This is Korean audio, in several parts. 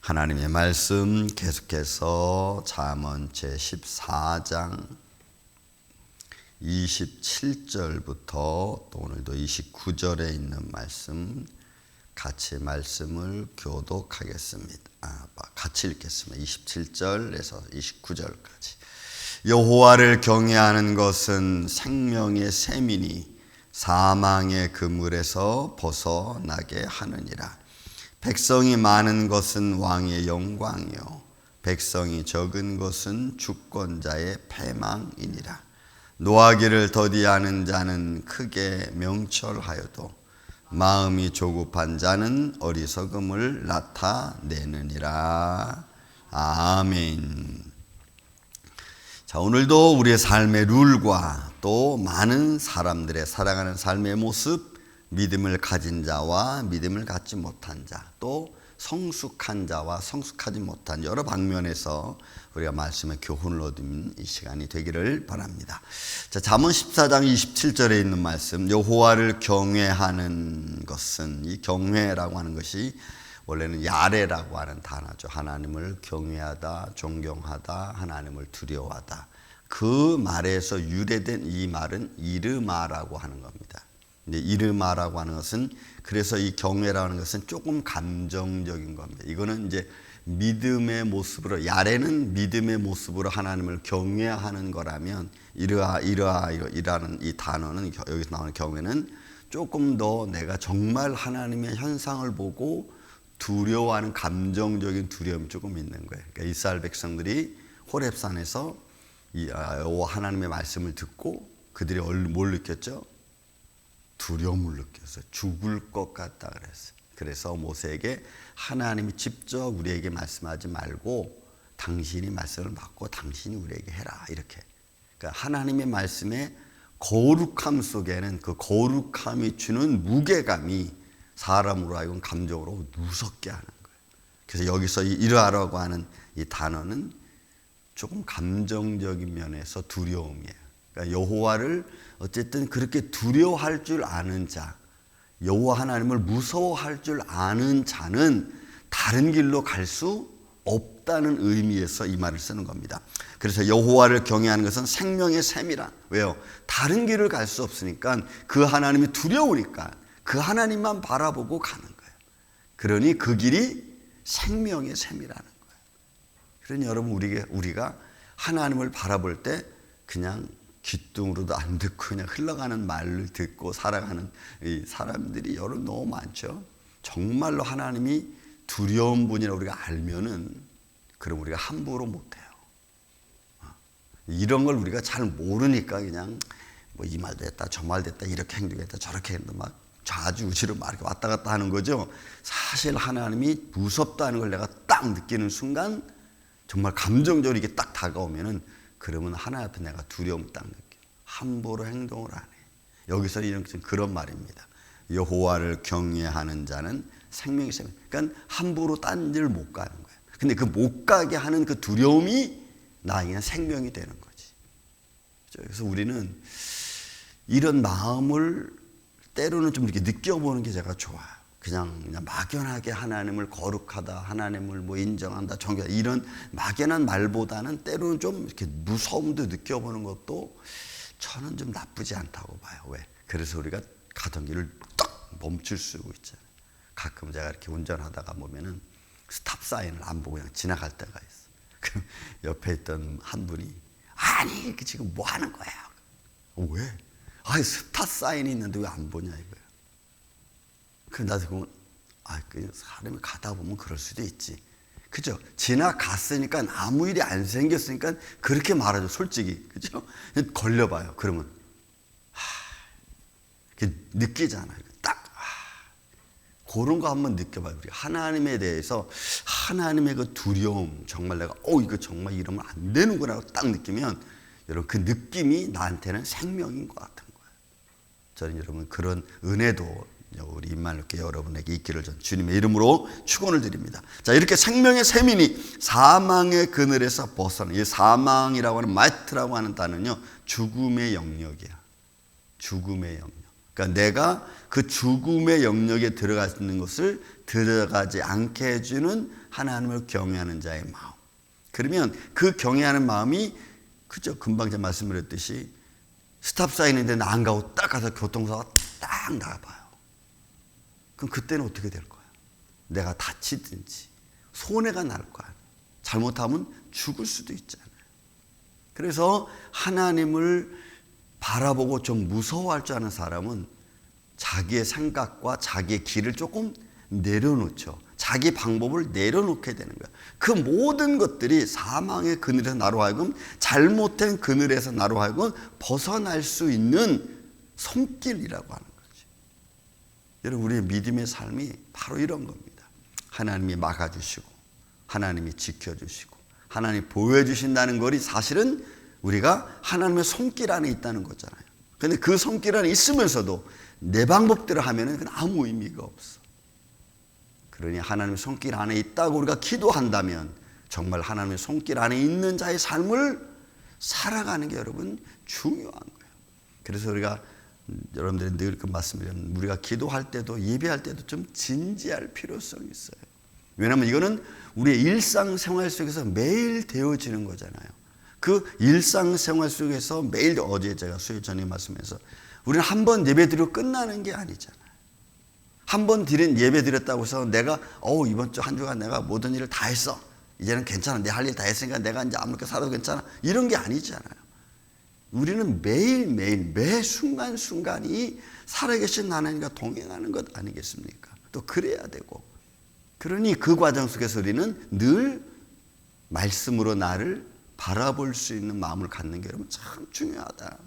하나님의 말씀 계속해서 잠언 제14장 27절부터 또 오늘도 29절에 있는 말씀 같이 말씀을 교독하겠습니다. 같이 읽겠습니다. 27절에서 29절까지. 여호와를 경외하는 것은 생명의 샘이니 사망의 그물에서 벗어나게 하느니라. 백성이 많은 것은 왕의 영광이요 백성이 적은 것은 주권자의 패망이니라. 노하기를 더디하는 자는 크게 명철하여도 마음이 조급한 자는 어리석음을 나타내느니라. 아멘. 자, 오늘도 우리의 삶의 룰과 또 많은 사람들의 살아가는 삶의 모습, 믿음을 가진 자와 믿음을 갖지 못한 자, 또 성숙한 자와 성숙하지 못한 여러 방면에서 우리가 말씀의 교훈을 얻는 이 시간이 되기를 바랍니다. 자, 잠언 14장 27절에 있는 말씀, 여호와를 경외하는 것은, 이 경외라고 하는 것이 원래는 야레라고 하는 단어죠. 하나님을 경외하다, 존경하다, 하나님을 두려워하다. 그 말에서 유래된 이 말은 이르마라고 하는 겁니다. 근데 이르마라고 하는 것은, 그래서 이 경외라고 하는 것은 조금 감정적인 겁니다. 이거는 이제 믿음의 모습으로, 야레는 믿음의 모습으로 하나님을 경외하는 거라면, 이라는 이 단어는, 여기서 나오는 경외는 조금 더 내가 정말 하나님의 현상을 보고 두려워하는 감정적인 두려움이 조금 있는 거예요. 그러니까 이스라엘 백성들이 호렙산에서 하나님의 말씀을 듣고 그들이 뭘 느꼈죠? 두려움을 느꼈어요. 죽을 것 같다 그랬어요. 그래서 모세에게 하나님이 직접 우리에게 말씀하지 말고 당신이 말씀을 받고 당신이 우리에게 해라, 이렇게. 그러니까 하나님의 말씀의 거룩함 속에는 그 거룩함이 주는 무게감이 사람으로 하여금 감정으로 무섭게 하는 거예요. 그래서 여기서 이러하라고 하는 이 단어는 조금 감정적인 면에서 두려움이에요. 그러니까 여호와를 어쨌든 그렇게 두려워할 줄 아는 자, 여호와 하나님을 무서워할 줄 아는 자는 다른 길로 갈 수 없다는 의미에서 이 말을 쓰는 겁니다. 그래서 여호와를 경외하는 것은 생명의 샘이라. 왜요? 다른 길을 갈 수 없으니까, 그 하나님이 두려우니까 그 하나님만 바라보고 가는 거예요. 그러니 그 길이 생명의 샘이라는 거예요. 그러니 여러분, 우리가 하나님을 바라볼 때 그냥 귀뚱으로도 안 듣고 그냥 흘러가는 말을 듣고 살아가는 이 사람들이 여러분 너무 많죠. 정말로 하나님이 두려운 분이라고 우리가 알면은, 그럼 우리가 함부로 못해요. 이런 걸 우리가 잘 모르니까 그냥 뭐 이 말도 했다 저 말도 했다, 이렇게 행동했다 저렇게 했다, 막 좌지우지로 막 이렇게 왔다 갔다 하는 거죠. 사실 하나님이 무섭다는 걸 내가 딱 느끼는 순간, 정말 감정적으로 이게 딱 다가오면은, 그러면 하나님 앞에 내가 두려움을 딱 느껴. 함부로 행동을 안 해. 여기서 이런 그런 말입니다. 여호와를 경외하는 자는 생명의 샘. 그러니까 함부로 딴 일 못 가는 거예요. 근데 그 못 가게 하는 그 두려움이 나에게는 생명이 되는 거지. 그래서 우리는 이런 마음을 때로는 좀 이렇게 느껴보는 게 제가 좋아요. 그냥 막연하게 하나님을 거룩하다, 하나님을 뭐 인정한다, 존경한다, 이런 막연한 말보다는 때로는 좀 이렇게 무서움도 느껴보는 것도 저는 좀 나쁘지 않다고 봐요. 왜? 그래서 우리가 가던 길을 딱 멈출 수 있잖아요. 가끔 제가 이렇게 운전하다가 보면은 스탑 사인을 안 보고 그냥 지나갈 때가 있어. 그럼 옆에 있던 한 분이, 아니 지금 뭐 하는 거야? 왜? 아니 스탑 사인이 있는데 왜 안 보냐 이거야. 그럼 나도 보면, 그냥 사람이 가다 보면 그럴 수도 있지. 그죠? 지나갔으니까, 아무 일이 안 생겼으니까 그렇게 말하죠, 솔직히. 그죠? 걸려봐요. 그러면, 느끼잖아요. 딱, 그런 거 한번 느껴봐요. 우리 하나님에 대해서, 하나님의 그 두려움, 정말 내가, 이거 정말 이러면 안 되는구나 딱 느끼면, 여러분, 그 느낌이 나한테는 생명인 것 같은 거예요. 저는 여러분, 그런 은혜도 우리 임마누엘교회 여러분에게 있기를 전 주님의 이름으로 축원을 드립니다. 자, 이렇게 생명의 샘이니 사망의 그늘에서 벗어나. 이 사망이라고 하는 마이트라고 하는 단어는요, 죽음의 영역이야. 죽음의 영역. 그러니까 내가 그 죽음의 영역에 들어가는 것을 들어가지 않게 해주는 하나님을 경외하는 자의 마음. 그러면 그 경외하는 마음이 그죠? 금방 제가 말씀드렸듯이 스탑사인인데 나 안 가고 딱 가서 교통사고가 딱 나봐요. 그럼 그때는 어떻게 될 거야? 내가 다치든지 손해가 날 거야. 잘못하면 죽을 수도 있잖아요. 그래서 하나님을 바라보고 좀 무서워할 줄 아는 사람은 자기의 생각과 자기의 길을 조금 내려놓죠. 자기 방법을 내려놓게 되는 거야. 그 모든 것들이 사망의 그늘에서 나로 하여금 잘못된 그늘에서 나로 하여금 벗어날 수 있는 손길이라고 하는 거지. 여러분, 우리의 믿음의 삶이 바로 이런 겁니다. 하나님이 막아주시고 하나님이 지켜주시고 하나님이 보여주신다는 것이 사실은 우리가 하나님의 손길 안에 있다는 거잖아요. 그런데 그 손길 안에 있으면서도 내 방법대로 하면은 그건 아무 의미가 없어. 그러니 하나님의 손길 안에 있다고 우리가 기도한다면 정말 하나님의 손길 안에 있는 자의 삶을 살아가는 게 여러분 중요한 거예요. 그래서 우리가 여러분들이 늘 그 말씀드리면 우리가 기도할 때도 예배할 때도 좀 진지할 필요성이 있어요. 왜냐하면 이거는 우리의 일상생활 속에서 매일 되어지는 거잖아요. 그 일상생활 속에서 매일, 어제 제가 수요 전에 말씀해서 우리는 한 번 예배 드리고 끝나는 게 아니잖아요. 한 번 드린 예배 드렸다고 해서 내가 이번 주 한 주간 내가 모든 일을 다 했어. 이제는 괜찮아. 내 할 일 다 했으니까 내가 이제 아무렇게 살아도 괜찮아. 이런 게 아니잖아요. 우리는 매일매일 매 순간순간이 살아계신 하나님과 동행하는 것 아니겠습니까? 또 그래야 되고. 그러니 그 과정 속에서 우리는 늘 말씀으로 나를 바라볼 수 있는 마음을 갖는 게 여러분 참 중요하다.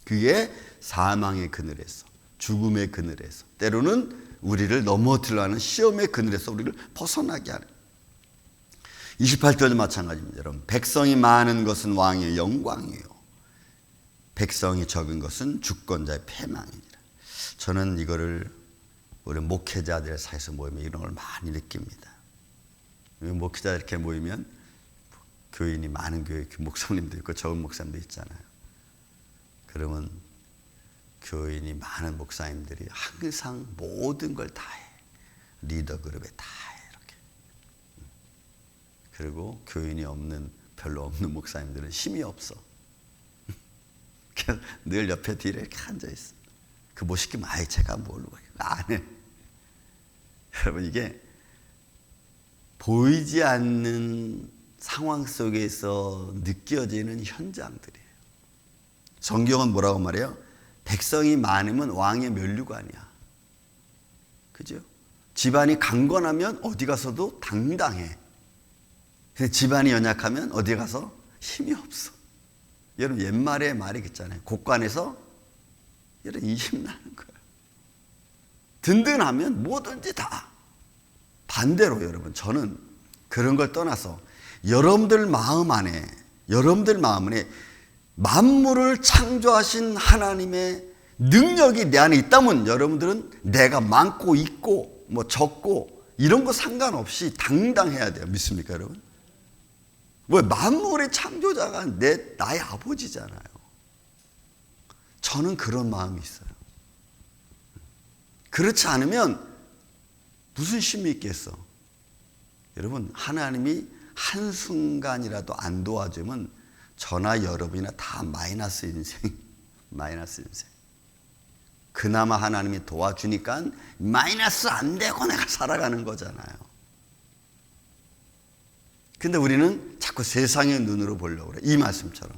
그게 사망의 그늘에서, 죽음의 그늘에서, 때로는 우리를 넘어뜨려 하는 시험의 그늘에서 우리를 벗어나게 하는. 28절도 마찬가지입니다. 여러분, 백성이 많은 것은 왕의 영광이요 백성이 적은 것은 주권자의 패망이니라. 저는 이거를 우리 목회자들 사이에서 모이면 이런 걸 많이 느낍니다. 목회자 이렇게 모이면 교인이 많은 교회 목사님도 있고 적은 목사님도 있잖아요. 그러면 교인이 많은 목사님들이 항상 모든 걸 다 해. 리더 그룹에 다 해. 이렇게. 그리고 교인이 별로 없는 목사님들은 힘이 없어. 늘 옆에 뒤에 이렇게 앉아있어. 그 뭐 시키면 제가 모르고 안 해. 여러분, 이게 보이지 않는 상황 속에서 느껴지는 현장들이에요. 성경은 뭐라고 말해요? 백성이 많으면 왕의 면류관이야. 그죠? 집안이 강건하면 어디 가서도 당당해. 근데 집안이 연약하면 어디 가서 힘이 없어. 여러분, 옛말에 말이 있잖아요. 곳간에서 여러분 힘나는 거예요. 든든하면 뭐든지 다. 반대로 여러분, 저는 그런 걸 떠나서 여러분들 마음 안에 만물을 창조하신 하나님의 능력이 내 안에 있다면 여러분들은 내가 많고 있고 뭐 적고 이런 거 상관없이 당당해야 돼요. 믿습니까, 여러분? 왜? 만물의 창조자가 나의 아버지잖아요. 저는 그런 마음이 있어요. 그렇지 않으면 무슨 힘이 있겠어? 여러분, 하나님이 한순간이라도 안 도와주면 저나 여러분이나 다 마이너스 인생. 그나마 하나님이 도와주니까 마이너스 안 되고 내가 살아가는 거잖아요. 근데 우리는 자꾸 세상의 눈으로 보려고 그래. 이 말씀처럼.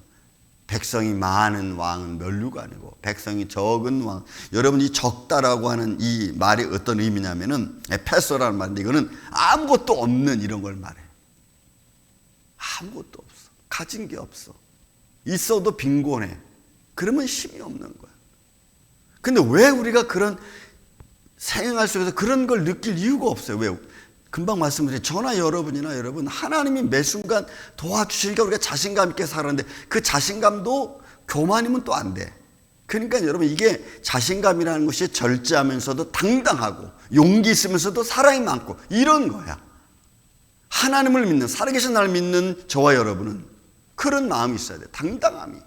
백성이 많은 왕은 면류관이고 백성이 적은 왕. 여러분, 이 적다라고 하는 이 말이 어떤 의미냐면은 에페소라는 말인데 이거는 아무것도 없는 이런 걸 말해. 아무것도 없어. 가진 게 없어. 있어도 빈곤해. 그러면 힘이 없는 거야. 근데 왜 우리가 그런 생활 속에서 그런 걸 느낄 이유가 없어요? 왜? 금방 말씀드린 저나 여러분이나 여러분, 하나님이 매 순간 도와주시니까 우리가 자신감 있게 살았는데 그 자신감도 교만이면 또 안 돼. 그러니까 여러분, 이게 자신감이라는 것이 절제하면서도 당당하고 용기 있으면서도 사랑이 많고 이런 거야. 하나님을 믿는, 살아계신 나를 믿는 저와 여러분은 그런 마음이 있어야 돼. 당당함이.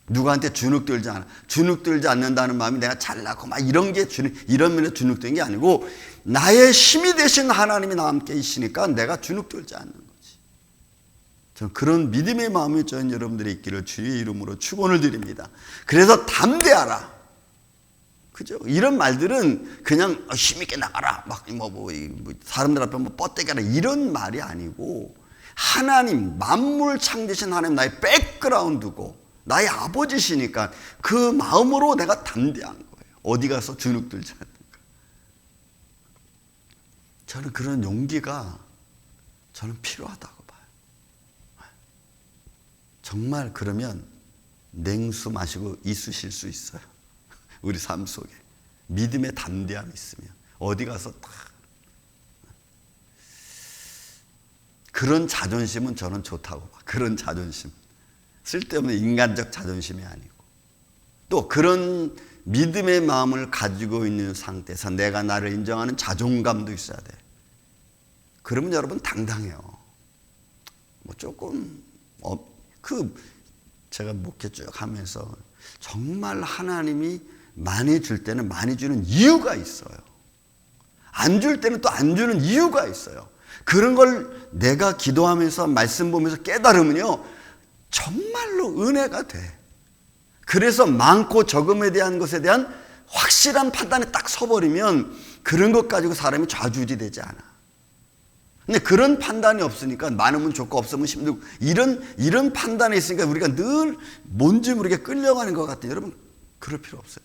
누구한테 주눅들지 않아. 주눅들지 않는다는 마음이 내가 잘나고 막 이런 게 이런 면에 주눅든 게 아니고 나의 힘이 되신 하나님이 나와 함께 있으니까 내가 주눅들지 않는 거지. 저는 그런 믿음의 마음이 저는 여러분들이 있기를 주의 이름으로 축원을 드립니다. 그래서 담대하라. 그죠? 이런 말들은 그냥 힘있게 나가라. 막 사람들 앞에 뻗대가라. 이런 말이 아니고 하나님, 만물 창조신 하나님 나의 백그라운드고 나의 아버지시니까 그 마음으로 내가 담대한 거예요. 어디 가서 주눅들지 않는가. 저는 그런 용기가 저는 필요하다고 봐요. 정말 그러면 냉수 마시고 있으실 수 있어요. 우리 삶 속에 믿음의 담대함이 있으면 어디 가서 다 그런 자존심은 저는 좋다고 봐. 그런 자존심. 쓸데없는 인간적 자존심이 아니고 또 그런 믿음의 마음을 가지고 있는 상태에서 내가 나를 인정하는 자존감도 있어야 돼. 그러면 여러분 당당해요. 조금 제가 목회 쭉 하면서 정말 하나님이 많이 줄 때는 많이 주는 이유가 있어요. 안 줄 때는 또 안 주는 이유가 있어요. 그런 걸 내가 기도하면서 말씀 보면서 깨달으면요 정말로 은혜가 돼. 그래서 많고 적음에 대한 것에 대한 확실한 판단에 딱 서버리면 그런 것 가지고 사람이 좌지우지되지 않아. 근데 그런 판단이 없으니까 많으면 좋고 없으면 힘들고 이런 판단이 있으니까 우리가 늘 뭔지 모르게 끌려가는 것 같아요. 여러분 그럴 필요 없어요.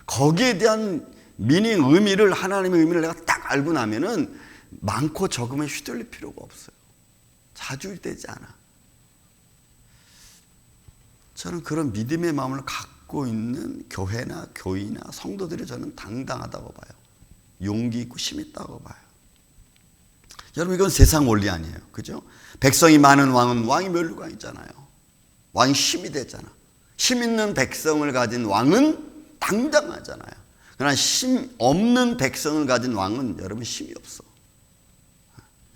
거기에 대한 미닝, 의미를 하나님의 의미를 내가 딱 알고 나면은 많고 적음에 휘둘릴 필요가 없어요. 좌지우지되지 않아. 저는 그런 믿음의 마음을 갖고 있는 교회나 교인이나 성도들이 저는 당당하다고 봐요. 용기 있고 힘 있다고 봐요. 여러분 이건 세상 원리 아니에요. 그죠? 백성이 많은 왕은 왕이 멸류관이잖아요. 왕이 힘이 되잖아. 힘 있는 백성을 가진 왕은 당당하잖아요. 그러나 힘 없는 백성을 가진 왕은 여러분 힘이 없어.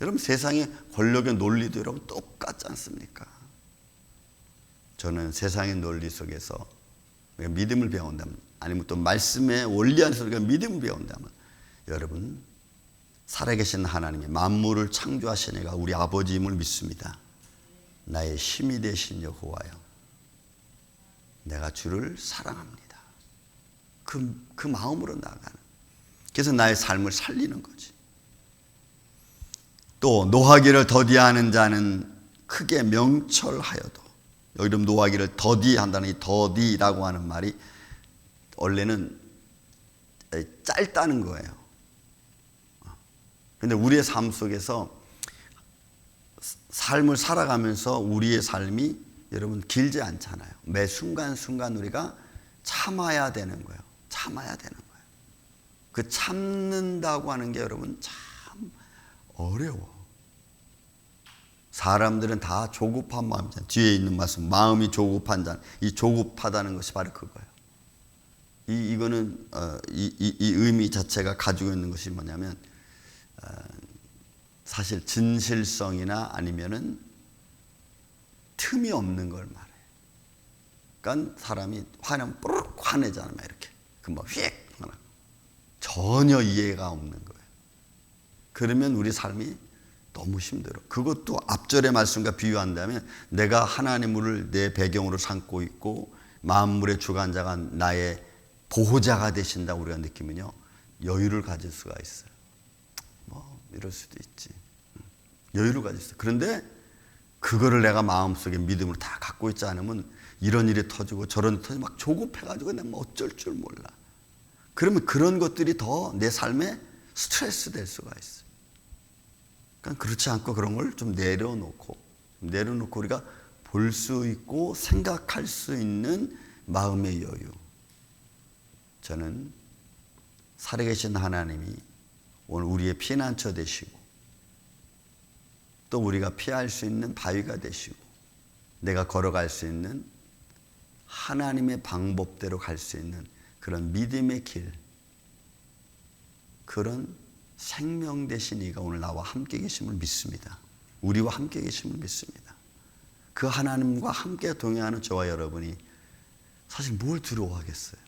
여러분 세상의 권력의 논리도 여러분 똑같지 않습니까? 저는 세상의 논리 속에서 우리가 믿음을 배운다면 아니면 또 말씀의 원리 안에서 우리가 믿음을 배운다면 여러분 살아계신 하나님의 만물을 창조하신 이가 우리 아버지임을 믿습니다. 나의 힘이 되신 여호와여 내가 주를 사랑합니다. 그 마음으로 나아가는 그래서 나의 삶을 살리는 거지. 또 노하기를 더디하는 자는 크게 명철하여도 여기 좀 노하기를 더디한다는 이 더디라고 하는 말이 원래는 짧다는 거예요. 그런데 우리의 삶 속에서 삶을 살아가면서 우리의 삶이 여러분 길지 않잖아요. 매 순간순간 우리가 참아야 되는 거예요. 참아야 되는 거예요. 그 참는다고 하는 게 여러분 참 어려워. 사람들은 다 조급한 마음이잖아요. 뒤에 있는 말씀 마음이 조급한 자. 이 조급하다는 것이 바로 그거예요. 이거는 이 의미 자체가 가지고 있는 것이 뭐냐면 사실 진실성이나 아니면은 틈이 없는 걸 말해요. 그러니까 사람이 화내면 뿌르륵 화내잖아요. 이렇게 금방 휙 전혀 이해가 없는 거예요. 그러면 우리 삶이 너무 힘들어. 그것도 앞절의 말씀과 비유한다면 내가 하나님을 내 배경으로 삼고 있고 만물의 주관자가 나의 보호자가 되신다고 우리가 느끼면요 여유를 가질 수가 있어요. 이럴 수도 있지. 여유를 가질 수 있어요. 그런데 그거를 내가 마음속에 믿음으로 다 갖고 있지 않으면 이런 일이 터지고 저런 일이 터지고 막 조급해가지고 내가 어쩔 줄 몰라. 그러면 그런 것들이 더 내 삶에 스트레스 될 수가 있어요. 그러니까 그렇지 않고 그런 걸 좀 내려놓고 우리가 볼 수 있고 생각할 수 있는 마음의 여유. 저는 살아계신 하나님이 오늘 우리의 피난처 되시고 또 우리가 피할 수 있는 바위가 되시고 내가 걸어갈 수 있는 하나님의 방법대로 갈 수 있는 그런 믿음의 길, 그런 생명 되신 이가 오늘 나와 함께 계심을 믿습니다. 우리와 함께 계심을 믿습니다. 그 하나님과 함께 동행하는 저와 여러분이 사실 뭘 두려워하겠어요?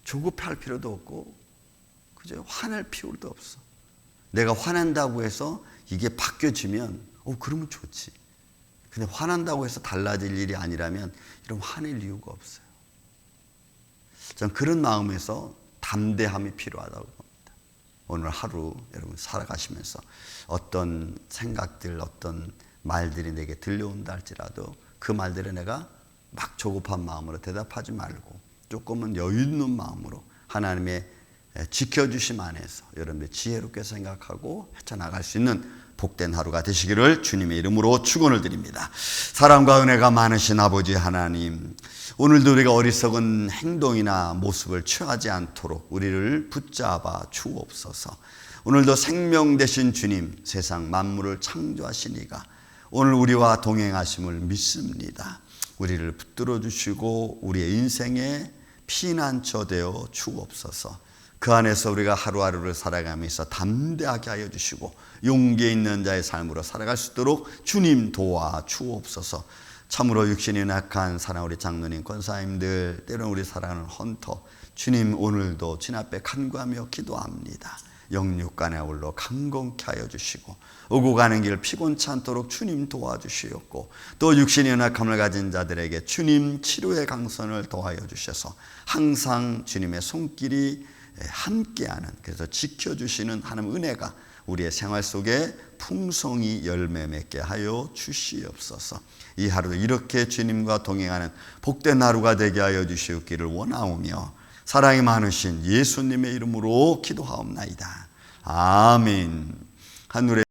조급할 필요도 없고 그저 화낼 필요도 없어. 내가 화낸다고 해서 이게 바뀌어지면 그러면 좋지. 근데 화난다고 해서 달라질 일이 아니라면 이런 화낼 이유가 없어요. 저는 그런 마음에서 담대함이 필요하다고 봅니다. 오늘 하루 여러분 살아가시면서 어떤 생각들, 어떤 말들이 내게 들려온다 할지라도 그 말들에 내가 막 조급한 마음으로 대답하지 말고 조금은 여유 있는 마음으로 하나님의 지켜주심 안에서 여러분들 지혜롭게 생각하고 헤쳐나갈 수 있는 복된 하루가 되시기를 주님의 이름으로 축원을 드립니다. 사랑과 은혜가 많으신 아버지 하나님, 오늘도 우리가 어리석은 행동이나 모습을 취하지 않도록 우리를 붙잡아 주옵소서. 오늘도 생명 되신 주님, 세상 만물을 창조하신 이가 오늘 우리와 동행하심을 믿습니다. 우리를 붙들어 주시고 우리의 인생의 피난처 되어 주옵소서. 그 안에서 우리가 하루하루를 살아가면서 담대하게 하여 주시고 용기 있는 자의 삶으로 살아갈 수 있도록 주님 도와 주옵소서. 참으로 육신이 낙한 사랑 우리 장로님, 권사님들, 때로는 우리 사랑하는 헌터, 주님 오늘도 진 앞에 간구하며 기도합니다. 영육간에 아울러 강건케 하여 주시고 오고 가는 길 피곤치 않도록 주님 도와주시옵고 또 육신의 연약함을 가진 자들에게 주님 치료의 강선을 더하여 주셔서 항상 주님의 손길이 함께하는, 그래서 지켜주시는 하나님 은혜가 우리의 생활 속에 풍성히 열매 맺게 하여 주시옵소서. 이 하루도 이렇게 주님과 동행하는 복된 하루가 되게 하여 주시옵기를 원하오며 사랑이 많으신 예수님의 이름으로 기도하옵나이다. 아멘. 하늘에